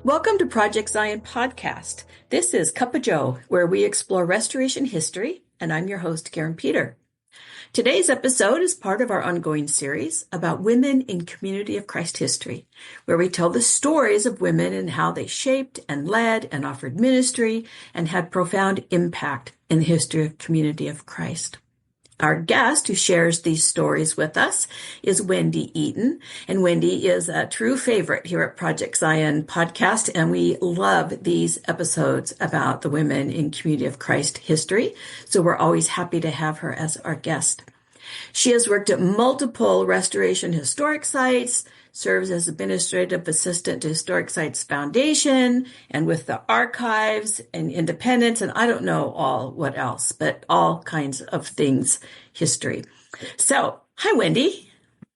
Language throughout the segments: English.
Welcome to Project Zion Podcast. This is Cuppa Joe, where we explore restoration history, and I'm your host, Karin Peter. Today's episode is part of our ongoing series about women in Community of Christ history, where we tell the stories of women and how they shaped and led and offered ministry and had profound impact in the history of Community of Christ. Our guest who shares these stories with us is Wendy Eaton, and Wendy is a true favorite here at Project Zion Podcast, and we love these episodes about the women in Community of Christ history, so we're always happy to have her as our guest. She has worked at multiple restoration historic sites, serves as administrative assistant to Historic Sites Foundation and with the archives and independence, and I don't know all what else, but all kinds of things history. So, hi, Wendy.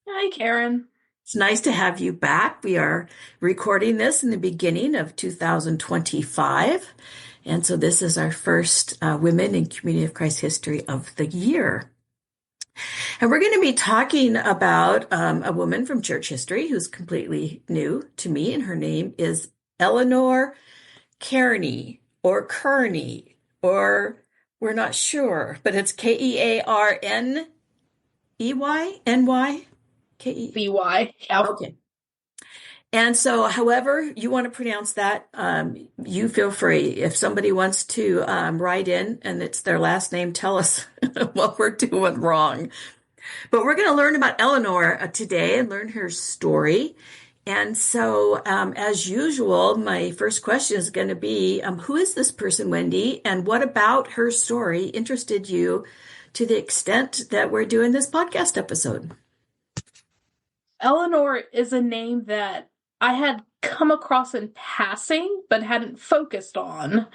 Hi, Karin. It's nice to have you back. We are recording this in the beginning of 2025, and so this is our first Women in Community of Christ history of the year. And we're going to be talking about a woman from church history who's completely new to me, and her name is Eleanor Kearney or Kearney, or we're not sure, but it's Kearney, Ny, By. Okay. And so, however you want to pronounce that, you feel free. If somebody wants to write in and it's their last name, tell us what we're doing wrong. But we're going to learn about Eleanor today and learn her story. And so, as usual, my first question is going to be, who is this person, Wendy? And what about her story interested you to the extent that we're doing this podcast episode? Eleanor is a name that I had come across in passing, but hadn't focused on.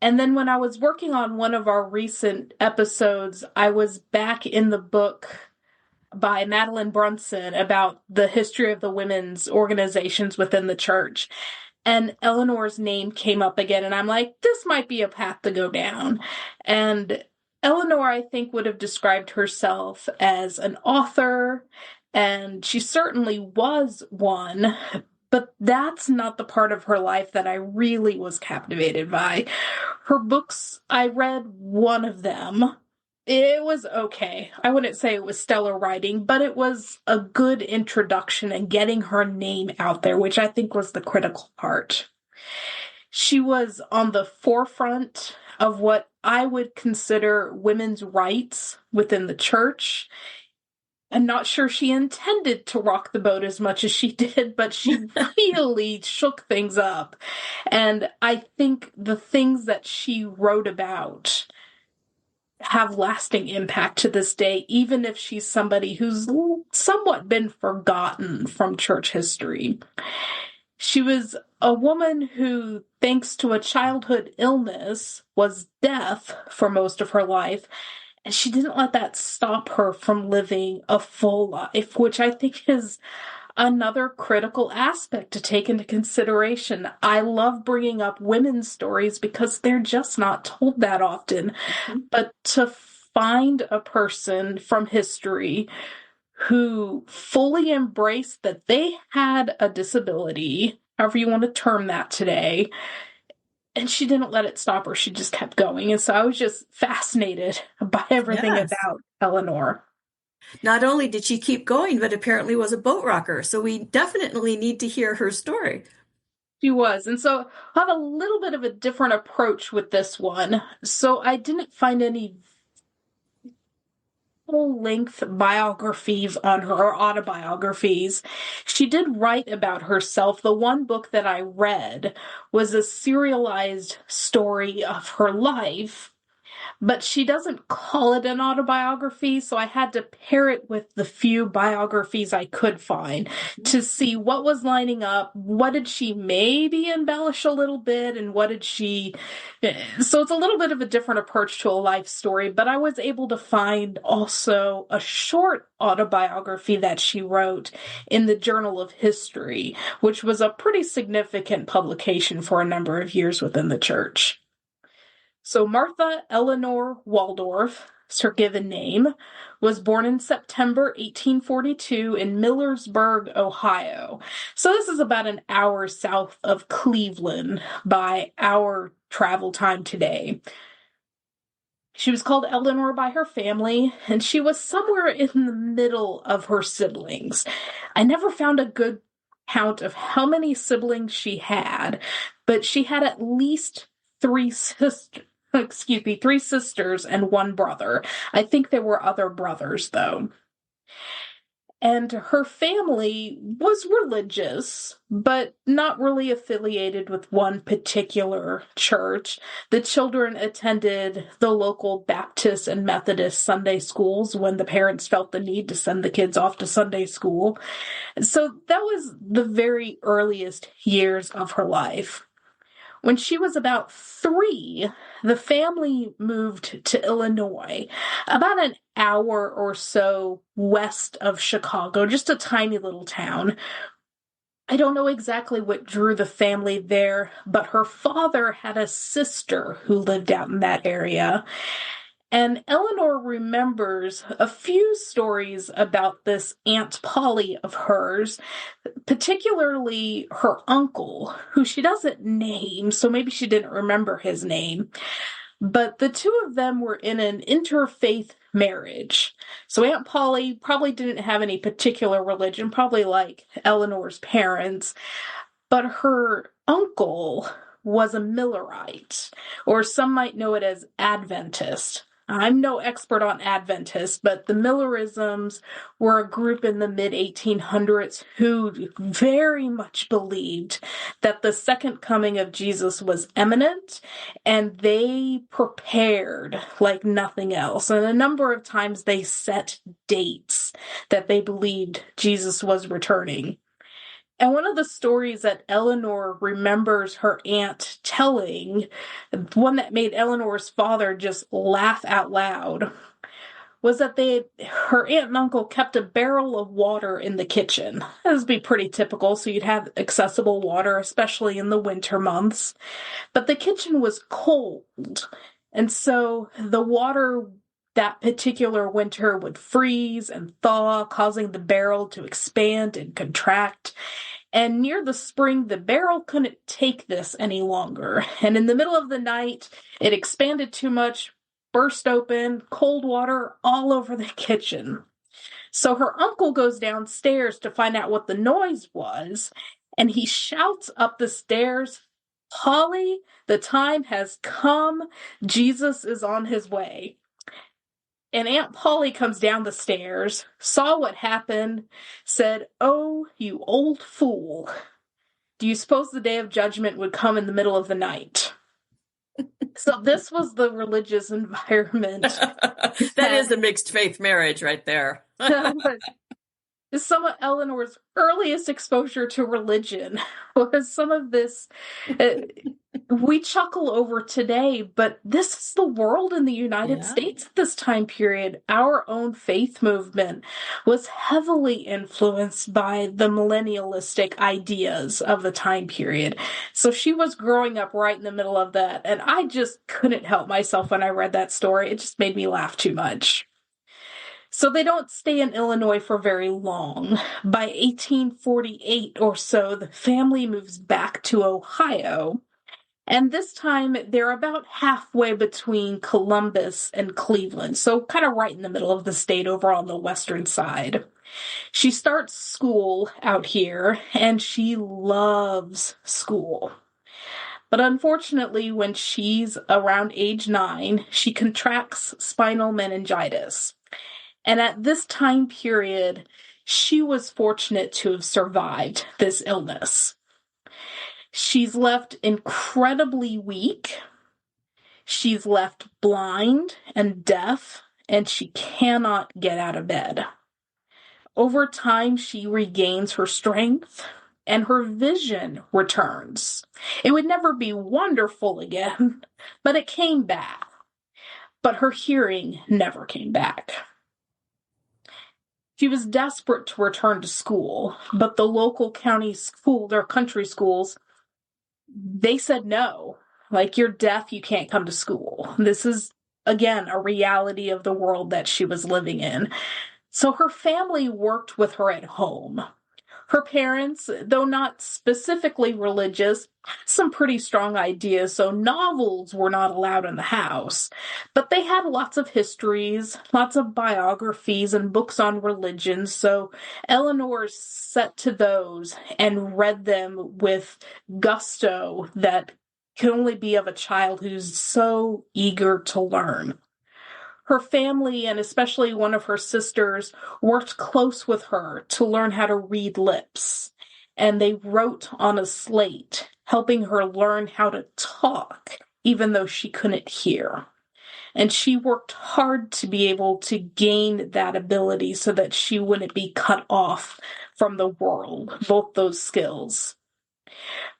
And then when I was working on one of our recent episodes, I was back in the book by Madeline Brunson about the history of the women's organizations within the church. And Eleanor's name came up again, and I'm like, this might be a path to go down. And Eleanor, I think, would have described herself as an author, and she certainly was one, but that's not the part of her life that I really was captivated by. Her books, I read one of them. It was okay. I wouldn't say it was stellar writing, but it was a good introduction and getting her name out there, which I think was the critical part. She was on the forefront of what I would consider women's rights within the church. I'm not sure she intended to rock the boat as much as she did, but she really shook things up. And I think the things that she wrote about have lasting impact to this day, even if she's somebody who's somewhat been forgotten from church history. She was a woman who, thanks to a childhood illness, was deaf for most of her life. And she didn't let that stop her from living a full life, which I think is another critical aspect to take into consideration. I love bringing up women's stories because they're just not told that often. Mm-hmm. But to find a person from history who fully embraced that they had a disability, however you want to term that today, and she didn't let it stop her. She just kept going. And so I was just fascinated by everything about Eleanor. Not only did she keep going, but apparently was a boat rocker. So we definitely need to hear her story. She was. And so I have a little bit of a different approach with this one. So I didn't find any full-length biographies on her, or autobiographies. She did write about herself. The one book that I read was a serialized story of her life, but she doesn't call it an autobiography, so I had to pair it with the few biographies I could find to see what was lining up, what did she maybe embellish a little bit, and what did she... So it's a little bit of a different approach to a life story, but I was able to find also a short autobiography that she wrote in the Journal of History, which was a pretty significant publication for a number of years within the church. So Martha Eleanor Waldorf is her given name, was born in September 1842 in Millersburg, Ohio. So this is about an hour south of Cleveland by our travel time today. She was called Eleanor by her family, and she was somewhere in the middle of her siblings. I never found a good count of how many siblings she had, but she had at least three sisters and one brother. I think there were other brothers, though. And her family was religious, but not really affiliated with one particular church. The children attended the local Baptist and Methodist Sunday schools when the parents felt the need to send the kids off to Sunday school. So that was the very earliest years of her life. When she was about 3, the family moved to Illinois, about an hour or so west of Chicago, just a tiny little town. I don't know exactly what drew the family there, but her father had a sister who lived out in that area. And Eleanor remembers a few stories about this Aunt Polly of hers, particularly her uncle, who she doesn't name, so maybe she didn't remember his name. But the two of them were in an interfaith marriage. So Aunt Polly probably didn't have any particular religion, probably like Eleanor's parents, but her uncle was a Millerite, or some might know it as Adventist. I'm no expert on Adventists, but the Millerisms were a group in the mid-1800s who very much believed that the second coming of Jesus was imminent, and they prepared like nothing else. And a number of times they set dates that they believed Jesus was returning. And one of the stories that Eleanor remembers her aunt telling, one that made Eleanor's father just laugh out loud, was that her aunt and uncle kept a barrel of water in the kitchen. That would be pretty typical, so you'd have accessible water, especially in the winter months. But the kitchen was cold, and so the water that particular winter would freeze and thaw, causing the barrel to expand and contract. And near the spring, the barrel couldn't take this any longer. And in the middle of the night, it expanded too much, burst open, cold water all over the kitchen. So her uncle goes downstairs to find out what the noise was, and he shouts up the stairs, "Polly, the time has come. Jesus is on his way." And Aunt Polly comes down the stairs, saw what happened, said, "Oh, you old fool. Do you suppose the day of judgment would come in the middle of the night?" So this was the religious environment. That is a mixed faith marriage right there. Some of Eleanor's earliest exposure to religion was some of this. We chuckle over today, but this is the world in the United States at this time period. Our own faith movement was heavily influenced by the millennialistic ideas of the time period. So she was growing up right in the middle of that, and I just couldn't help myself when I read that story. It just made me laugh too much. So they don't stay in Illinois for very long. By 1848 or so, the family moves back to Ohio. And this time, they're about halfway between Columbus and Cleveland, so kind of right in the middle of the state over on the western side. She starts school out here, and she loves school. But unfortunately, when she's around age 9, she contracts spinal meningitis. And at this time period, she was fortunate to have survived this illness. She's left incredibly weak. She's left blind and deaf, and she cannot get out of bed. Over time, she regains her strength, and her vision returns. It would never be wonderful again, but it came back. But her hearing never came back. She was desperate to return to school, but the local county school, their country schools, they said no. Like, you're deaf, you can't come to school. This is again, a reality of the world that she was living in. So her family worked with her at home. Her parents, though not specifically religious, had some pretty strong ideas, so novels were not allowed in the house. But they had lots of histories, lots of biographies, and books on religion, so Eleanor set to those and read them with gusto that can only be of a child who's so eager to learn. Her family, and especially one of her sisters, worked close with her to learn how to read lips. And they wrote on a slate, helping her learn how to talk, even though she couldn't hear. And she worked hard to be able to gain that ability so that she wouldn't be cut off from the world, both those skills.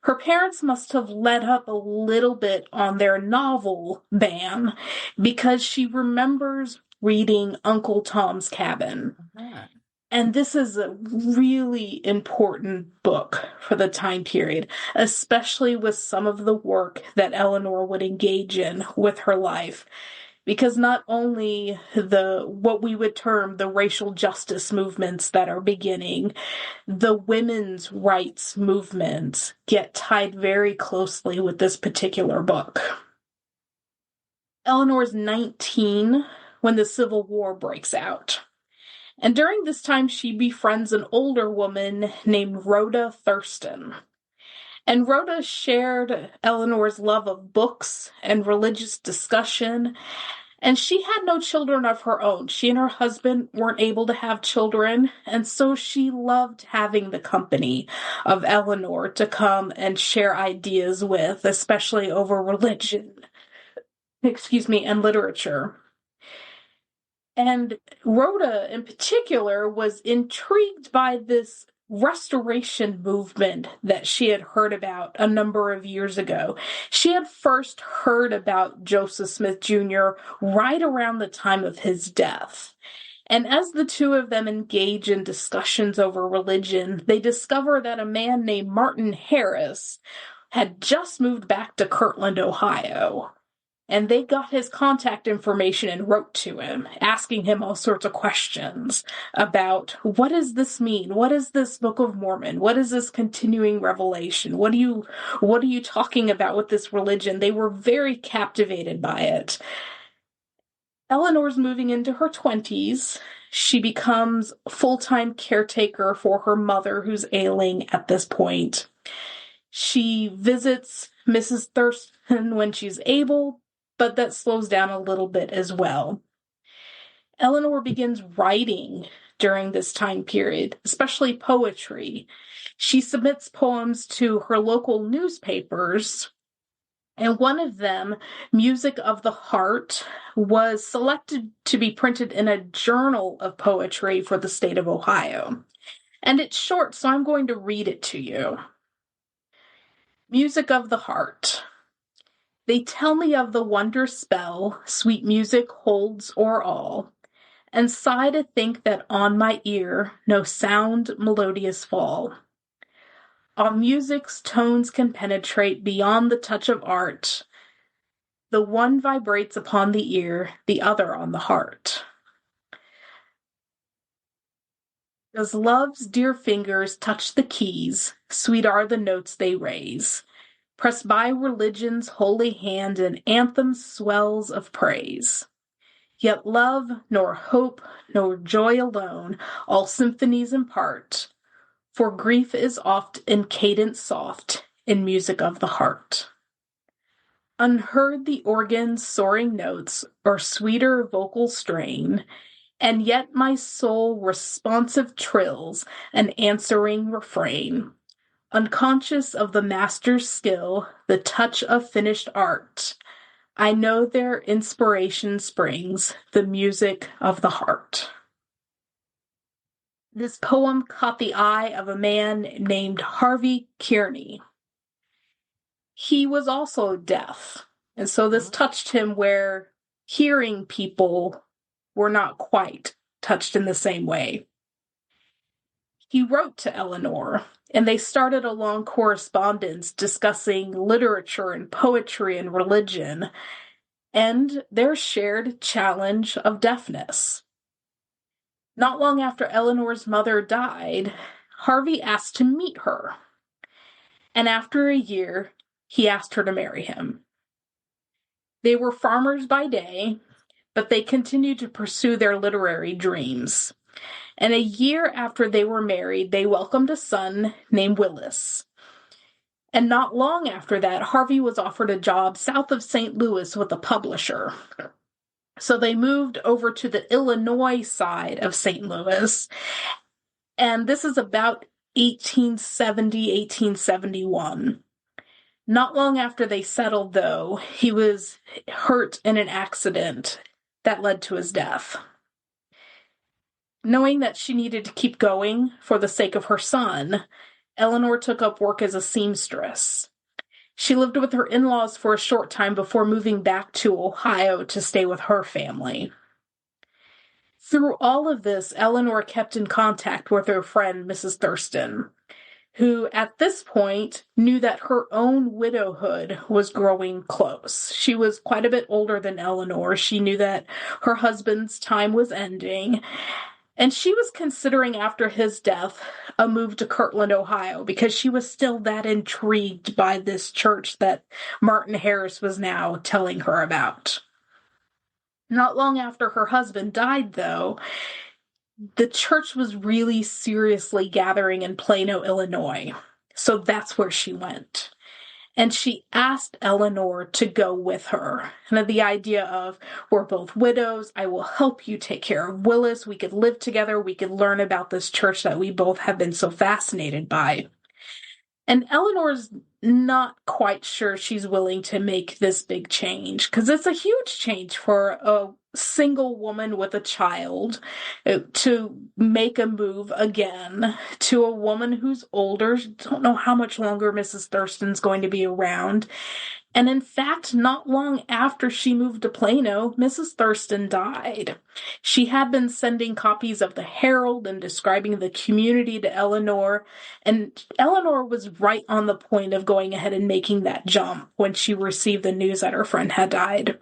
Her parents must have let up a little bit on their novel ban because she remembers reading Uncle Tom's Cabin. Uh-huh. And this is a really important book for the time period, especially with some of the work that Eleanor would engage in with her life. Because not only what we would term the racial justice movements that are beginning, the women's rights movements get tied very closely with this particular book. Eleanor's 19 when the Civil War breaks out. And during this time, she befriends an older woman named Rhoda Thurston. And Rhoda shared Eleanor's love of books and religious discussion. And she had no children of her own. She and her husband weren't able to have children, and so she loved having the company of Eleanor to come and share ideas with, especially over religion, and literature. And Rhoda, in particular, was intrigued by this restoration movement that she had heard about a number of years ago. She had first heard about Joseph Smith Jr. right around the time of his death. And as the two of them engage in discussions over religion, they discover that a man named Martin Harris had just moved back to Kirtland, Ohio. And they got his contact information and wrote to him, asking him all sorts of questions about what does this mean? What is this Book of Mormon? What is this continuing revelation? What are you talking about with this religion? They were very captivated by it. Eleanor's moving into her 20s. She becomes a full-time caretaker for her mother, who's ailing at this point. She visits Mrs. Thurston when she's able, but that slows down a little bit as well. Eleanor begins writing during this time period, especially poetry. She submits poems to her local newspapers, and one of them, Music of the Heart, was selected to be printed in a journal of poetry for the state of Ohio. And it's short, so I'm going to read it to you. Music of the Heart. They tell me of the wonder spell sweet music holds o'er all, and sigh to think that on my ear no sound melodious fall. All music's tones can penetrate beyond the touch of art. The one vibrates upon the ear, the other on the heart. Does love's dear fingers touch the keys, sweet are the notes they raise. Pressed by religion's holy hand in anthem swells of praise. Yet love, nor hope, nor joy alone, all symphonies impart, for grief is oft in cadence soft, in music of the heart. Unheard the organ's soaring notes, or sweeter vocal strain, and yet my soul responsive trills an answering refrain. Unconscious of the master's skill, the touch of finished art, I know their inspiration springs, the music of the heart. This poem caught the eye of a man named Harvey Kearney. He was also deaf, and so this touched him where hearing people were not quite touched in the same way. He wrote to Eleanor, and they started a long correspondence discussing literature and poetry and religion. end their shared challenge of deafness. Not long after Eleanor's mother died, Harvey asked to meet her. And after a year, he asked her to marry him. They were farmers by day, but they continued to pursue their literary dreams. And a year after they were married, they welcomed a son named Willis. And not long after that, Harvey was offered a job south of St. Louis with a publisher. So they moved over to the Illinois side of St. Louis. And this is about 1870, 1871. Not long after they settled, though, he was hurt in an accident that led to his death. Knowing that she needed to keep going for the sake of her son, Eleanor took up work as a seamstress. She lived with her in-laws for a short time before moving back to Ohio to stay with her family. Through all of this, Eleanor kept in contact with her friend, Mrs. Thurston, who at this point knew that her own widowhood was growing close. She was quite a bit older than Eleanor. She knew that her husband's time was ending. And she was considering, after his death, a move to Kirtland, Ohio, because she was still that intrigued by this church that Martin Harris was now telling her about. Not long after her husband died, though, the church was really seriously gathering in Plano, Illinois. So that's where she went. And she asked Eleanor to go with her. And the idea of, we're both widows, I will help you take care of Willis, we could live together, we could learn about this church that we both have been so fascinated by. And Eleanor's not quite sure she's willing to make this big change, because it's a huge change for a single woman with a child to make a move again to a woman who's older. Don't know how much longer Mrs. Thurston's going to be around. And in fact, not long after she moved to Plano, Mrs. Thurston died. She had been sending copies of the Herald and describing the community to Eleanor, and Eleanor was right on the point of going ahead and making that jump when she received the news that her friend had died.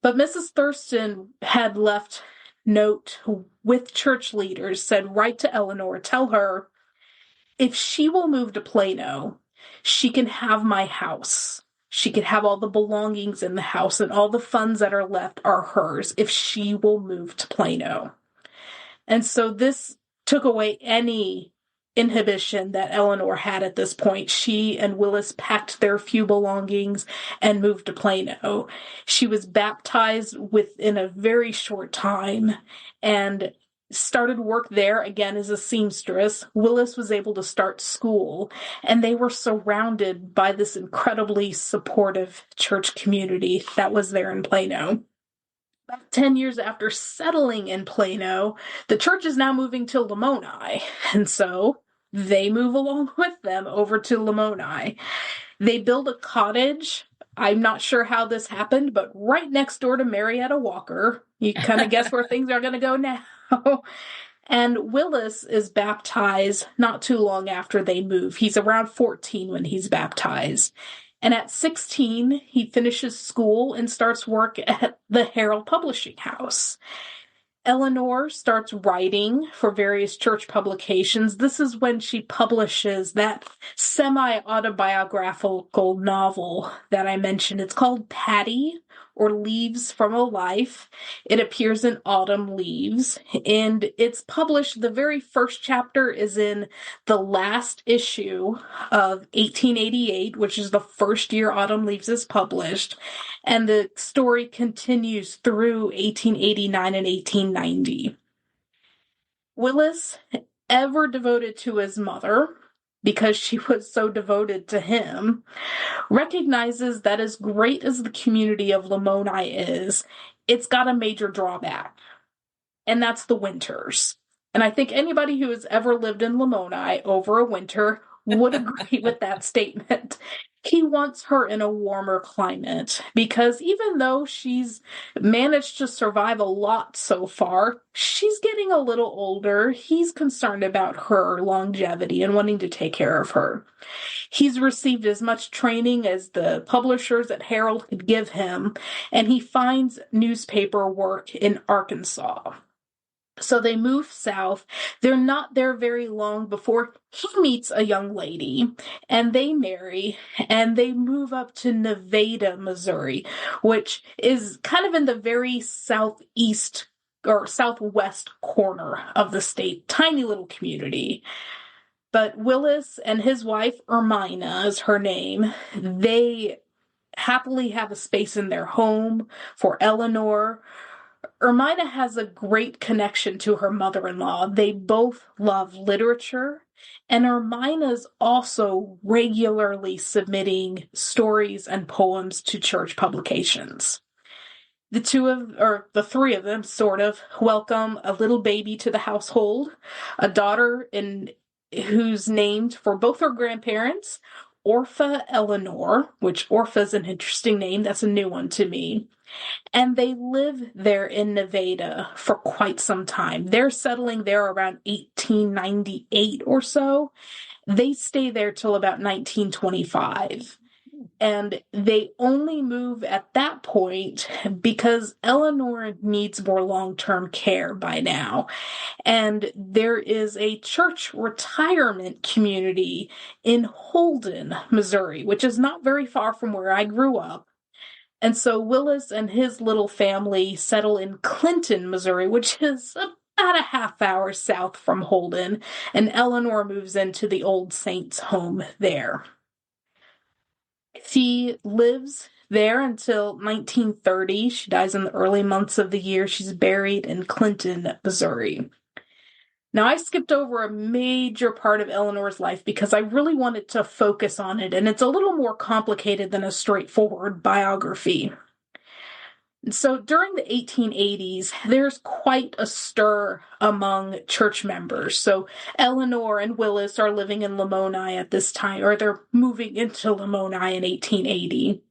But Mrs. Thurston had left note with church leaders, said, write to Eleanor, tell her if she will move to Plano, she can have my house. She could have all the belongings in the house, and all the funds that are left are hers if she will move to Plano. And so this took away any inhibition that Eleanor had at this point. She and Willis packed their few belongings and moved to Plano. She was baptized within a very short time and started work there again as a seamstress. Willis was able to start school, and they were surrounded by this incredibly supportive church community that was there in Plano. About 10 years after settling in Plano, the church is now moving to Lamoni, and so they move along with them over to Lamoni. They build a cottage. I'm not sure how this happened, but right next door to Marietta Walker. You kind of guess where things are going to go now. And Willis is baptized not too long after they move. He's around 14 when he's baptized. And at 16, he finishes school and starts work at the Herald Publishing House. Eleanor starts writing for various church publications. This is when she publishes that semi-autobiographical novel that I mentioned. It's called Patty, or Leaves from a Life. It appears in Autumn Leaves, and it's published. The very first chapter is in the last issue of 1888, which is the first year Autumn Leaves is published, and the story continues through 1889 and 1890. Willis, ever devoted to his mother, because she was so devoted to him, recognizes that as great as the community of Lamoni is, it's got a major drawback, and that's the winters. And I think anybody who has ever lived in Lamoni over a winter would agree with that statement. He wants her in a warmer climate because even though she's managed to survive a lot so far, she's getting a little older. He's concerned about her longevity and wanting to take care of her. He's received as much training as the publishers at Herald could give him, and he finds newspaper work in Arkansas. So they move south. They're not there very long before he meets a young lady, and they marry, and they move up to Nevada, Missouri, which is kind of in the very southeast or southwest corner of the state. Tiny little community. But Willis and his wife, Ermina is her name, they happily have a space in their home for Eleanor. Ermina has a great connection to her mother-in-law. They both love literature, and Ermina's also regularly submitting stories and poems to church publications. The three of them sort of welcome a little baby to the household, a daughter who's named for both her grandparents, Orpha Eleanor, which Orpha's an interesting name. That's a new one to me. And they live there in Nevada for quite some time. They're settling there around 1898 or so. They stay there till about 1925. And they only move at that point because Eleanor needs more long-term care by now. And there is a church retirement community in Holden, Missouri, which is not very far from where I grew up. And so Willis and his little family settle in Clinton, Missouri, which is about a half hour south from Holden, and Eleanor moves into the Old Saints home there. She lives there until 1930. She dies in the early months of the year. She's buried in Clinton, Missouri. Now, I skipped over a major part of Eleanor's life because I really wanted to focus on it, and it's a little more complicated than a straightforward biography. So during the 1880s, there's quite a stir among church members. So Eleanor and Willis are living in Lamoni at this time, or they're moving into Lamoni in 1880.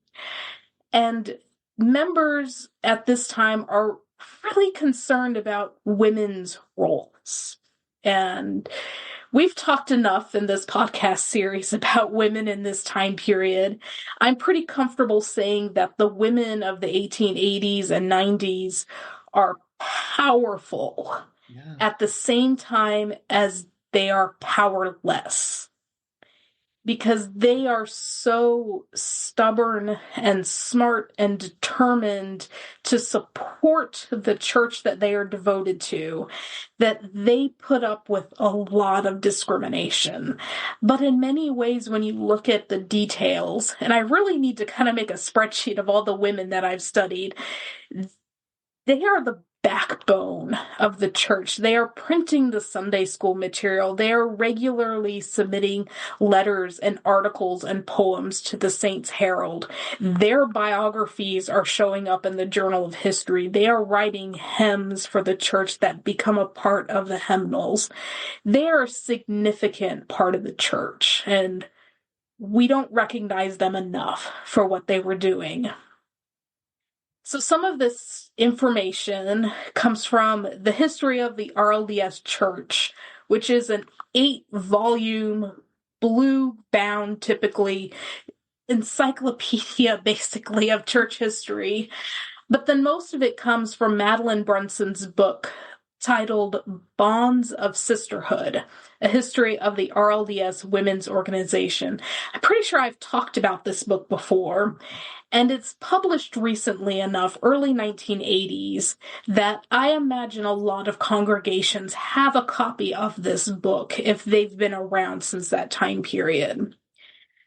And members at this time are really concerned about women's roles. And we've talked enough in this podcast series about women in this time period. I'm pretty comfortable saying that the women of the 1880s and 90s are powerful at the same time as they are powerless. Because they are so stubborn and smart and determined to support the church that they are devoted to, that they put up with a lot of discrimination. But in many ways, when you look at the details, and I really need to kind of make a spreadsheet of all the women that I've studied, they are the backbone of the church. They are printing the Sunday school material. They are regularly submitting letters and articles and poems to the Saints Herald. Their biographies are showing up in the Journal of History. They are writing hymns for the church that become a part of the hymnals. They are a significant part of the church, and we don't recognize them enough for what they were doing. So some of this information comes from the History of the RLDS Church, which is an 8-volume, blue-bound, typically, encyclopedia, basically, of church history. But then most of it comes from Madeline Brunson's book titled Bonds of Sisterhood, a history of the RLDS Women's Organization. I'm pretty sure I've talked about this book before. And it's published recently enough, early 1980s, that I imagine a lot of congregations have a copy of this book if they've been around since that time period.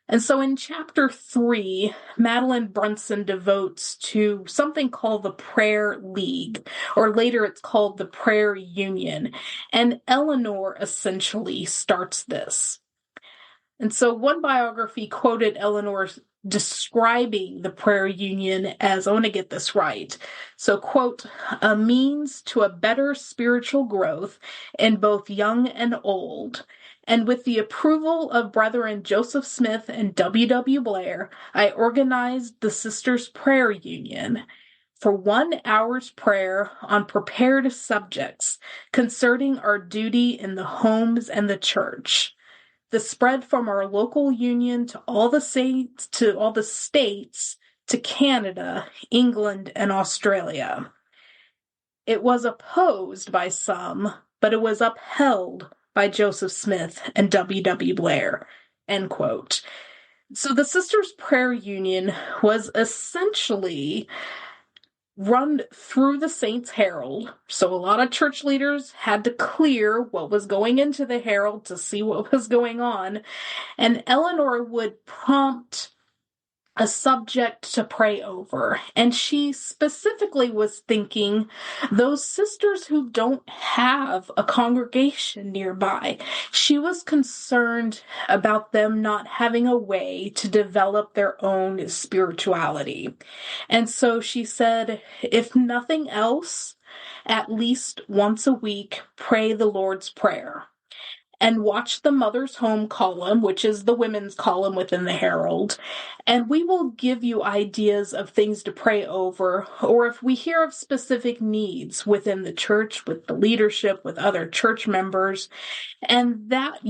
And so in chapter 3, Madeline Brunson devotes to something called the Prayer League, or later it's called the Prayer Union. And Eleanor essentially starts this. And so one biography quoted Eleanor describing the prayer union as, I want to get this right, so, quote, a means to a better spiritual growth in both young and old, And with the approval of Brethren Joseph Smith and W. Blair, I organized the Sisters' Prayer Union for 1 hour's prayer on prepared subjects concerning our duty in the homes and the church. The spread from our local union to all the states, to Canada, England, and Australia. It was opposed by some, but it was upheld by Joseph Smith and W. Blair, end quote. So the Sisters' Prayer Union was essentially run through the Saints' Herald. So a lot of church leaders had to clear what was going into the Herald to see what was going on. And Eleanor would prompt a subject to pray over. And she specifically was thinking those sisters who don't have a congregation nearby. She was concerned about them not having a way to develop their own spirituality. And so she said, if nothing else, at least once a week, pray the Lord's Prayer. And watch the Mother's Home column, which is the women's column within the Herald, and we will give you ideas of things to pray over, or if we hear of specific needs within the church, with the leadership, with other church members, and that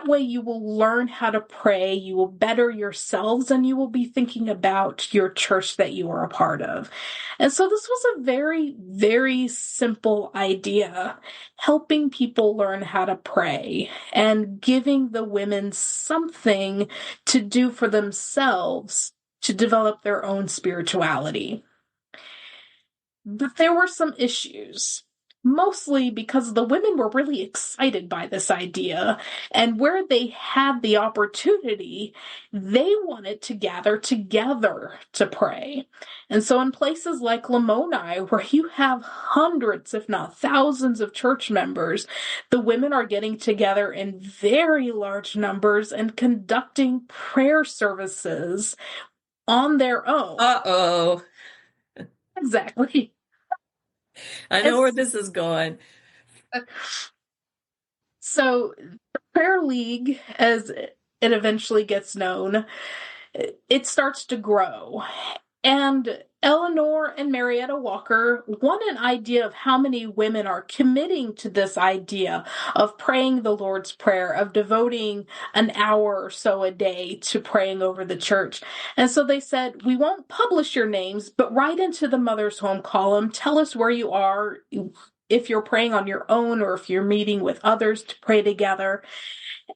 way you will learn how to pray, you will better yourselves, and you will be thinking about your church that you are a part of. And so this was a very, very simple idea, helping people learn how to pray and giving the women something to do for themselves to develop their own spirituality. But there were some issues. Mostly because the women were really excited by this idea, and where they had the opportunity, they wanted to gather together to pray. And so in places like Lamoni, where you have hundreds, if not thousands of church members, the women are getting together in very large numbers and conducting prayer services on their own. Uh-oh. Exactly. I know where this is going. So the Prayer League, as it eventually gets known, it starts to grow. And Eleanor and Marietta Walker want an idea of how many women are committing to this idea of praying the Lord's Prayer, of devoting an hour or so a day to praying over the church. And so they said, we won't publish your names, but write into the Mother's Home column. Tell us where you are, if you're praying on your own or if you're meeting with others to pray together.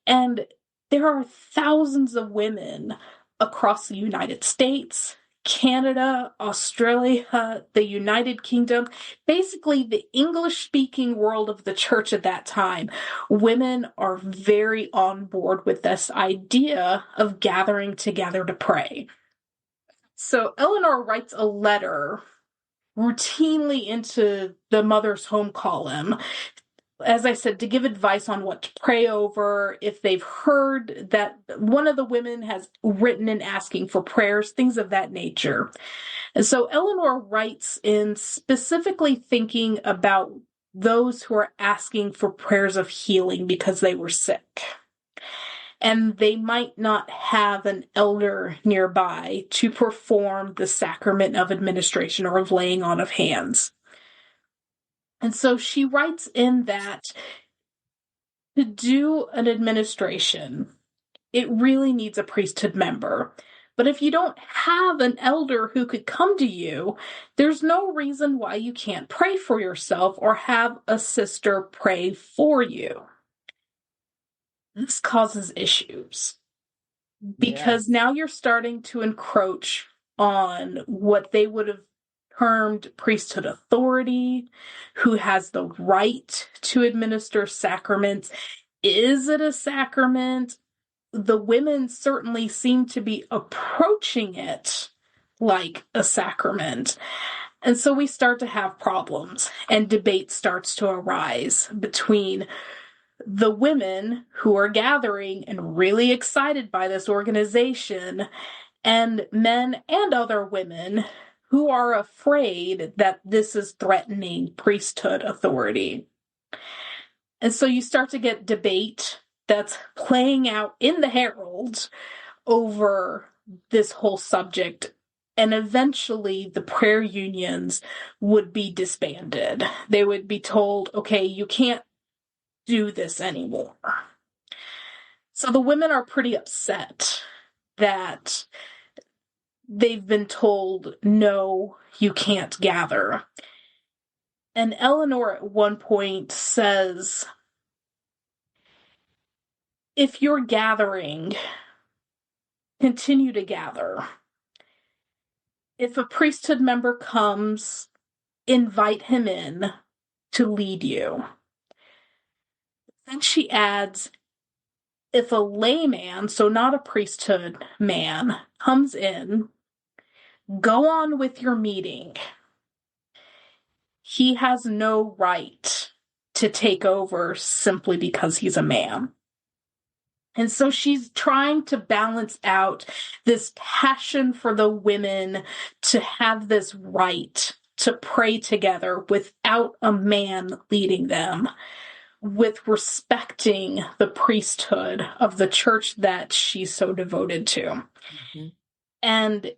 And there are thousands of women across the United States, Canada, Australia, the United Kingdom, basically the English-speaking world of the church at that time. Women are very on board with this idea of gathering together to pray. So Eleanor writes a letter routinely into the Mother's Home column, as I said, to give advice on what to pray over, if they've heard that one of the women has written and asking for prayers, things of that nature. And so Eleanor writes in specifically thinking about those who are asking for prayers of healing because they were sick. And they might not have an elder nearby to perform the sacrament of administration or of laying on of hands. And so she writes in that to do an administration, it really needs a priesthood member. But if you don't have an elder who could come to you, there's no reason why you can't pray for yourself or have a sister pray for you. This causes issues because now you're starting to encroach on what they would have termed priesthood authority, who has the right to administer sacraments. Is it a sacrament? The women certainly seem to be approaching it like a sacrament. And so we start to have problems, and debate starts to arise between the women who are gathering and really excited by this organization and men and other women who are afraid that this is threatening priesthood authority. And so you start to get debate that's playing out in the Herald over this whole subject. And eventually the prayer unions would be disbanded. They would be told, okay, you can't do this anymore. So the women are pretty upset that they've been told, no, you can't gather. And Eleanor at one point says, if you're gathering, continue to gather. If a priesthood member comes, invite him in to lead you. Then she adds, if a layman, so not a priesthood man, comes in, go on with your meeting. He has no right to take over simply because he's a man. And so she's trying to balance out this passion for the women to have this right to pray together without a man leading them, with respecting the priesthood of the church that she's so devoted to. Mm-hmm. And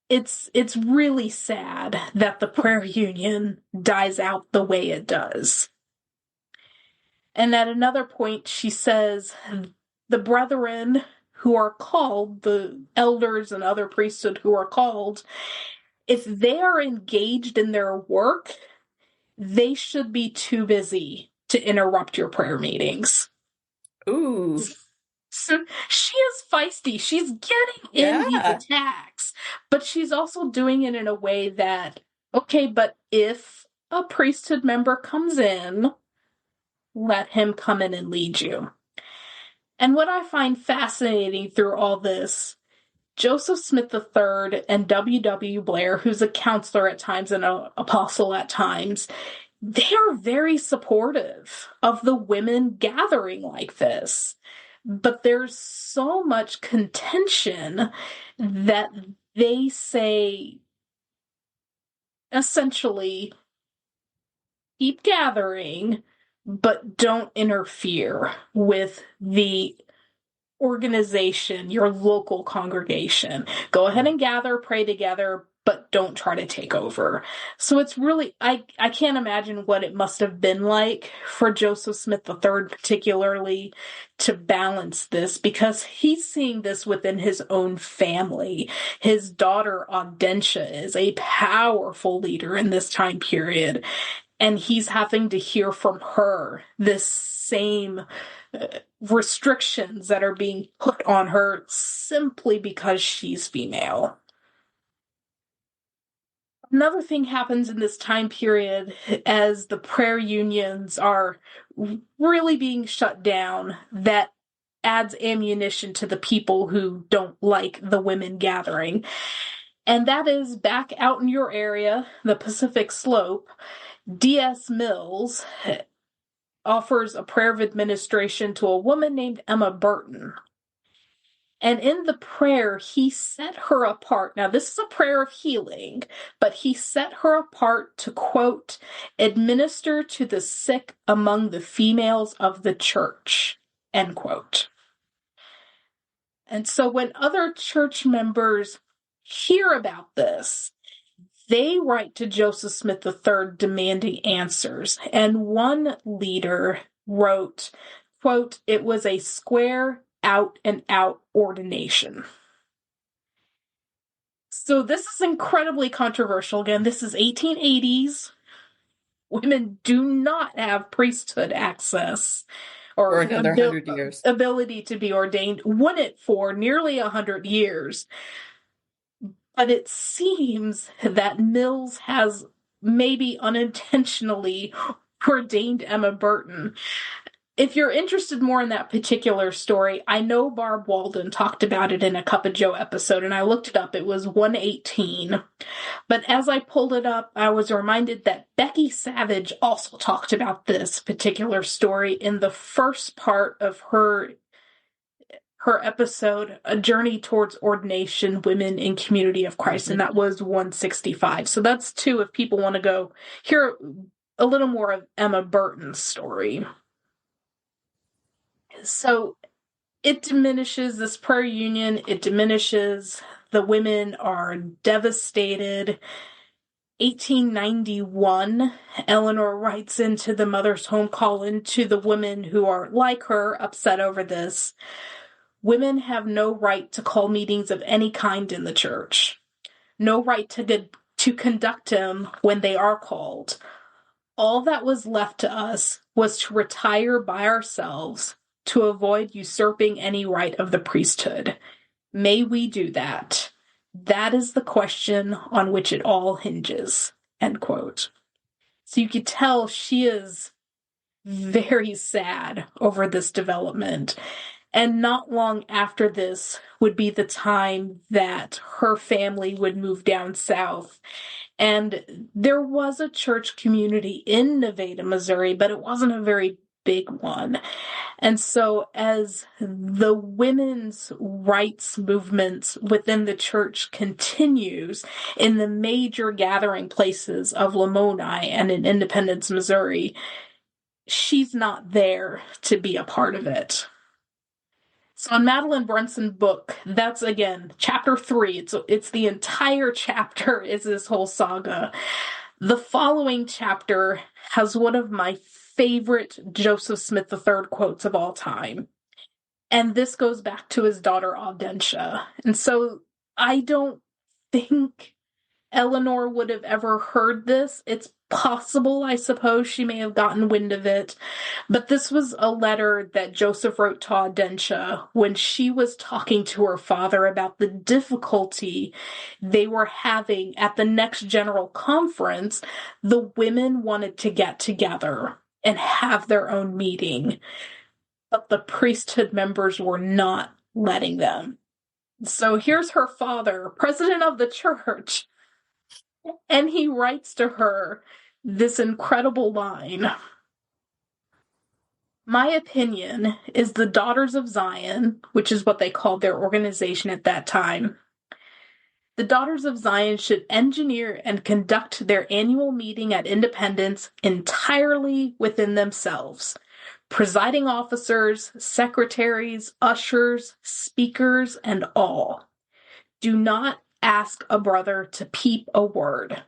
it's really sad that the prayer union dies out the way it does. And at another point, she says, the brethren who are called, the elders and other priesthood who are called, if they are engaged in their work, they should be too busy to interrupt your prayer meetings. Ooh. So she is feisty. She's getting in these attacks, but she's also doing it in a way that, okay, but if a priesthood member comes in, let him come in and lead you. And what I find fascinating through all this, Joseph Smith III and W.W. Blair, who's a counselor at times and an apostle at times, they are very supportive of the women gathering like this. But there's so much contention that they say, essentially, keep gathering, but don't interfere with the organization, your local congregation. Go ahead and gather, pray together, but don't try to take over. So it's really, I can't imagine what it must have been like for Joseph Smith III particularly to balance this, because he's seeing this within his own family. His daughter Audentia is a powerful leader in this time period, and he's having to hear from her this same restrictions that are being put on her simply because she's female. Another thing happens in this time period as the prayer unions are really being shut down that adds ammunition to the people who don't like the women gathering. And that is back out in your area, the Pacific Slope, D.S. Mills offers a prayer of administration to a woman named Emma Burton. And in the prayer, he set her apart. Now, this is a prayer of healing, but he set her apart to, quote, administer to the sick among the females of the church, end quote. And so when other church members hear about this, they write to Joseph Smith III demanding answers. And one leader wrote, quote, it was a square out and out ordination. So this is incredibly controversial. Again, this is 1880s. Women do not have priesthood access or another 100 years. Ability to be ordained. Wouldn't for nearly 100 years. But it seems that Mills has maybe unintentionally ordained Emma Burton. If you're interested more in that particular story, I know Barb Walden talked about it in a Cuppa Joe episode, and I looked it up. It was 118. But as I pulled it up, I was reminded that Becky Savage also talked about this particular story in the first part of her episode, A Journey Towards Ordination, Women in Community of Christ, and that was 165. So that's two if people want to go hear a little more of Emma Burton's story. So it diminishes this prayer union. It diminishes. The women are devastated. 1891, Eleanor writes into the Mother's Home Call-in to the women who are like her, upset over this. Women have no right to call meetings of any kind in the church. No right to conduct them when they are called. All that was left to us was to retire by ourselves to avoid usurping any right of the priesthood. May we do that? That is the question on which it all hinges. End quote. So you could tell she is very sad over this development. And not long after this would be the time that her family would move down south. And there was a church community in Nevada, Missouri, but it wasn't a very big one. And so as the women's rights movement within the church continues in the major gathering places of Lamoni and in Independence, Missouri, she's not there to be a part of it. So in Madeline Brunson's book, that's again chapter 3. It's the entire chapter is this whole saga. The following chapter has one of my favorite Joseph Smith III quotes of all time. And this goes back to his daughter Audentia. And so I don't think Eleanor would have ever heard this. It's possible, I suppose, she may have gotten wind of it. But this was a letter that Joseph wrote to Audentia when she was talking to her father about the difficulty they were having at the next general conference. The women wanted to get together and have their own meeting, but the priesthood members were not letting them. So here's her father, president of the church, and he writes to her this incredible line. My opinion is the Daughters of Zion, which is what they called their organization at that time, the Daughters of Zion should engineer and conduct their annual meeting at Independence entirely within themselves. Presiding officers, secretaries, ushers, speakers, and all. Do not ask a brother to peep a word.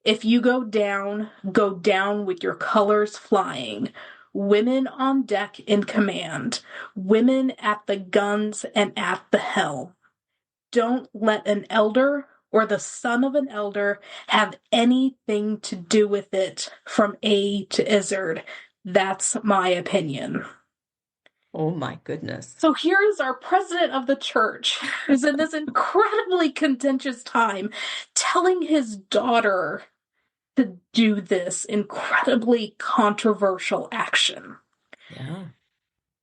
If you go down with your colors flying. Women on deck in command. Women at the guns and at the helm. Don't let an elder or the son of an elder have anything to do with it from A to Izzard. That's my opinion. Oh my goodness. So here is our president of the church, who's in this incredibly contentious time, telling his daughter to do this incredibly controversial action. Yeah.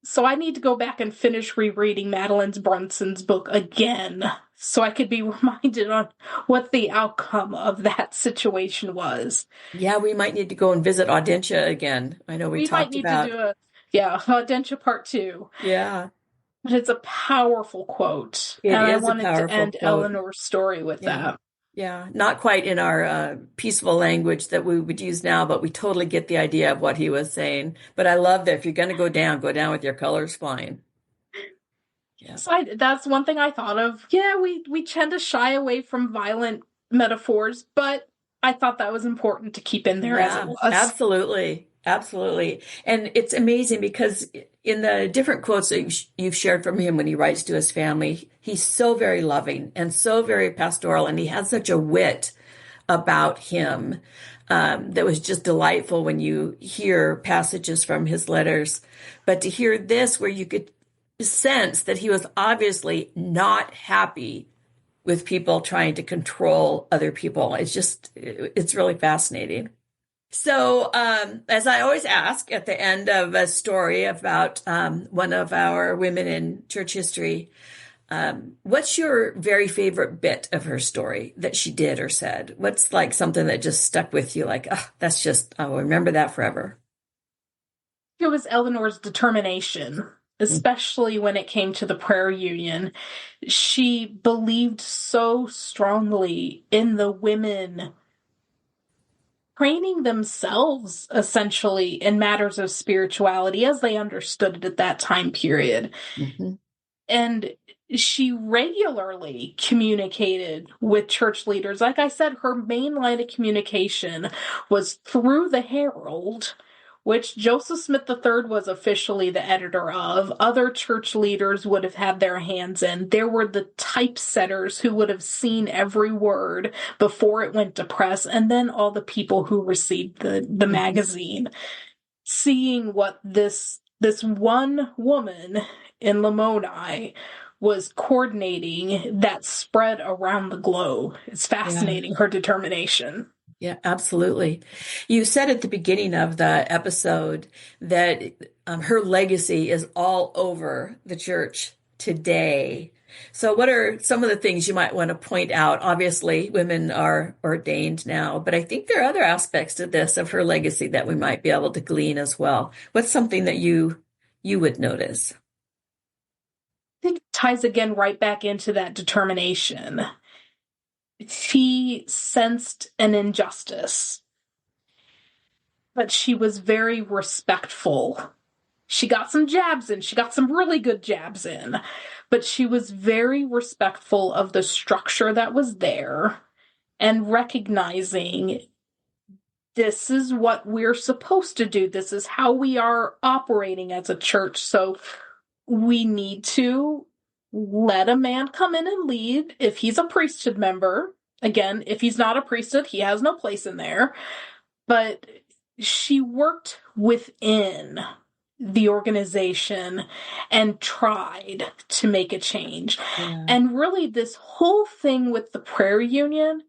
So I need to go back and finish rereading Madeline Brunson's book again so I could be reminded on what the outcome of that situation was. Yeah, we might need to go and visit Audentia again. I know we talked about... to do Audentia Part 2. Yeah. But it's a powerful quote. It and is I wanted a powerful to end quote. Eleanor's story with that. Yeah, not quite in our peaceful language that we would use now, but we totally get the idea of what he was saying. But I love that if you're going to go down with your colors flying. Yeah. So that's one thing I thought of. Yeah, we tend to shy away from violent metaphors, but I thought that was important to keep in there as it was. Absolutely. Absolutely. And it's amazing because in the different quotes that you've shared from him when he writes to his family, he's so very loving and so very pastoral, and he has such a wit about him that was just delightful when you hear passages from his letters. But to hear this, where you could sense that he was obviously not happy with people trying to control other people, it's really fascinating. So, as I always ask at the end of a story about one of our women in church history, what's your very favorite bit of her story that she did or said? What's like something that just stuck with you? Like, I'll remember that forever. It was Eleanor's determination, especially when it came to the prayer union. She believed so strongly in the women training themselves essentially in matters of spirituality as they understood it at that time period. Mm-hmm. And she regularly communicated with church leaders. Like I said, her main line of communication was through the Herald, which Joseph Smith III was officially the editor of. Other church leaders would have had their hands in. There were the typesetters who would have seen every word before it went to press, and then all the people who received the magazine, seeing what this one woman in Lamoni was coordinating that spread around the globe. It's fascinating, her determination. Yeah, absolutely. You said at the beginning of the episode that her legacy is all over the church today. So what are some of the things you might want to point out? Obviously, women are ordained now, but I think there are other aspects to this of her legacy that we might be able to glean as well. What's something that you would notice? I think it ties again right back into that determination. She sensed an injustice, but she was very respectful. She got some jabs in. She got some really good jabs in, but she was very respectful of the structure that was there and recognizing this is what we're supposed to do. This is how we are operating as a church. So we need to let a man come in and lead if he's a priesthood member. Again, if he's not a priesthood, he has no place in there. But she worked within the organization and tried to make a change. Yeah. And really, this whole thing with the prayer union,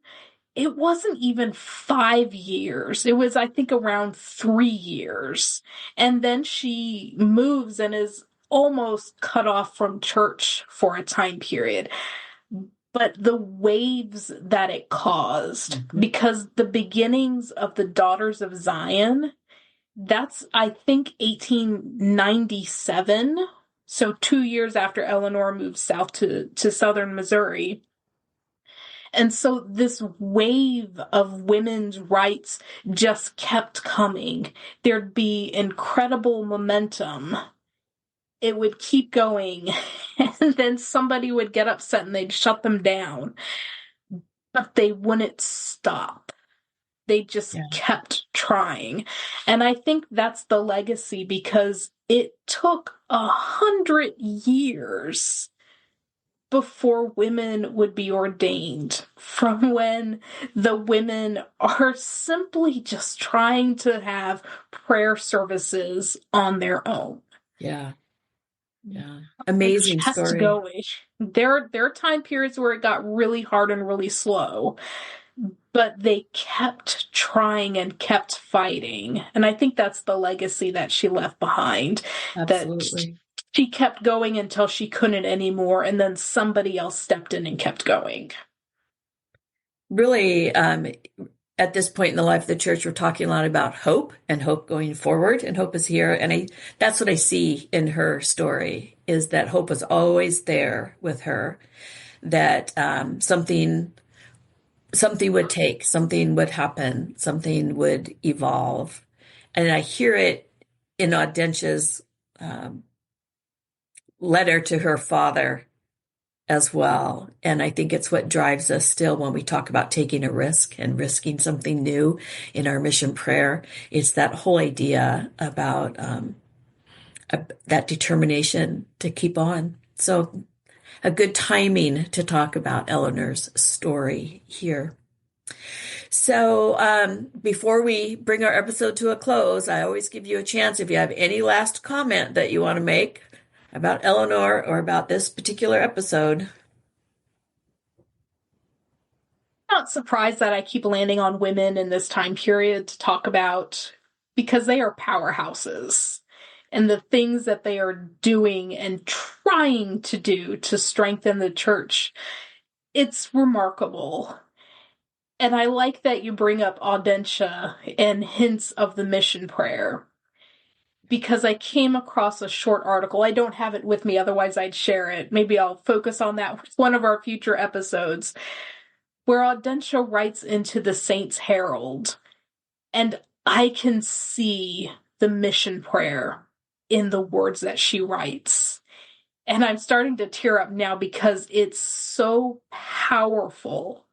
it wasn't even 5 years. It was, I think, around 3 years. And then she moves and is almost cut off from church for a time period. But the waves that it caused, because the beginnings of the Daughters of Zion, that's, I think, 1897. So 2 years after Eleanor moved south to southern Missouri. And so this wave of women's rights just kept coming. There'd be incredible momentum. It would keep going, and then somebody would get upset and they'd shut them down. But they wouldn't stop. They just kept trying. And I think that's the legacy, because it took 100 years before women would be ordained, from when the women are simply just trying to have prayer services on their own. Yeah. Yeah. Amazing story. Going. There are time periods where it got really hard and really slow, but they kept trying and kept fighting. And I think that's the legacy that she left behind. Absolutely. That she kept going until she couldn't anymore, and then somebody else stepped in and kept going. Really, at this point in the life of the church, we're talking a lot about hope and hope going forward, and hope is here. And that's what I see in her story, is that hope was always there with her, that something would take, something would happen, something would evolve. And I hear it in Audentia's letter to her father as well. And I think it's what drives us still when we talk about taking a risk and risking something new in our mission prayer. It's that whole idea about that determination to keep on. So a good timing to talk about Eleanor's story here. So before we bring our episode to a close, I always give you a chance, if you have any last comment that you want to make about Eleanor or about this particular episode. I'm not surprised that I keep landing on women in this time period to talk about, because they are powerhouses, and the things that they are doing and trying to do to strengthen the church, it's remarkable. And I like that you bring up Audentia and hints of the mission prayer, because I came across a short article. I don't have it with me, otherwise I'd share it. Maybe I'll focus on that with one of our future episodes, where Audentia writes into the Saints' Herald And I can see the mission prayer in the words that she writes. And I'm starting to tear up now because it's so powerful.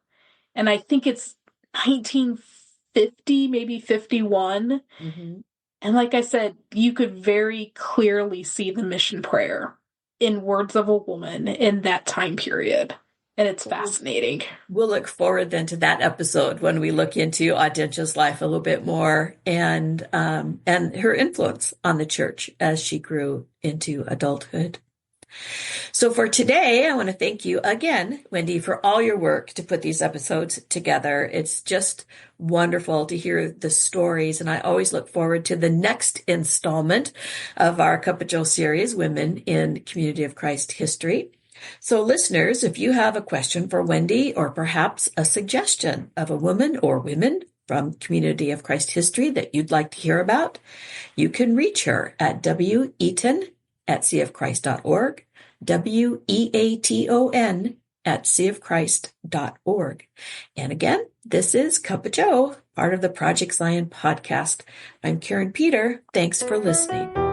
And I think it's 1950, maybe 51. Mm-hmm. And like I said, you could very clearly see the mission prayer in words of a woman in that time period. And it's fascinating. We'll look forward then to that episode when we look into Audentia's life a little bit more and her influence on the church as she grew into adulthood. So for today, I want to thank you again, Wendy, for all your work to put these episodes together. It's just wonderful to hear the stories, and I always look forward to the next installment of our Cuppa Joe series, Women in Community of Christ History. So listeners, if you have a question for Wendy or perhaps a suggestion of a woman or women from Community of Christ History that you'd like to hear about, you can reach her at weaton@seaofchrist.org, weaton@seaofchrist.org. And again, this is Cuppa Joe, part of the Project Zion podcast. I'm Karin Peter. Thanks for listening.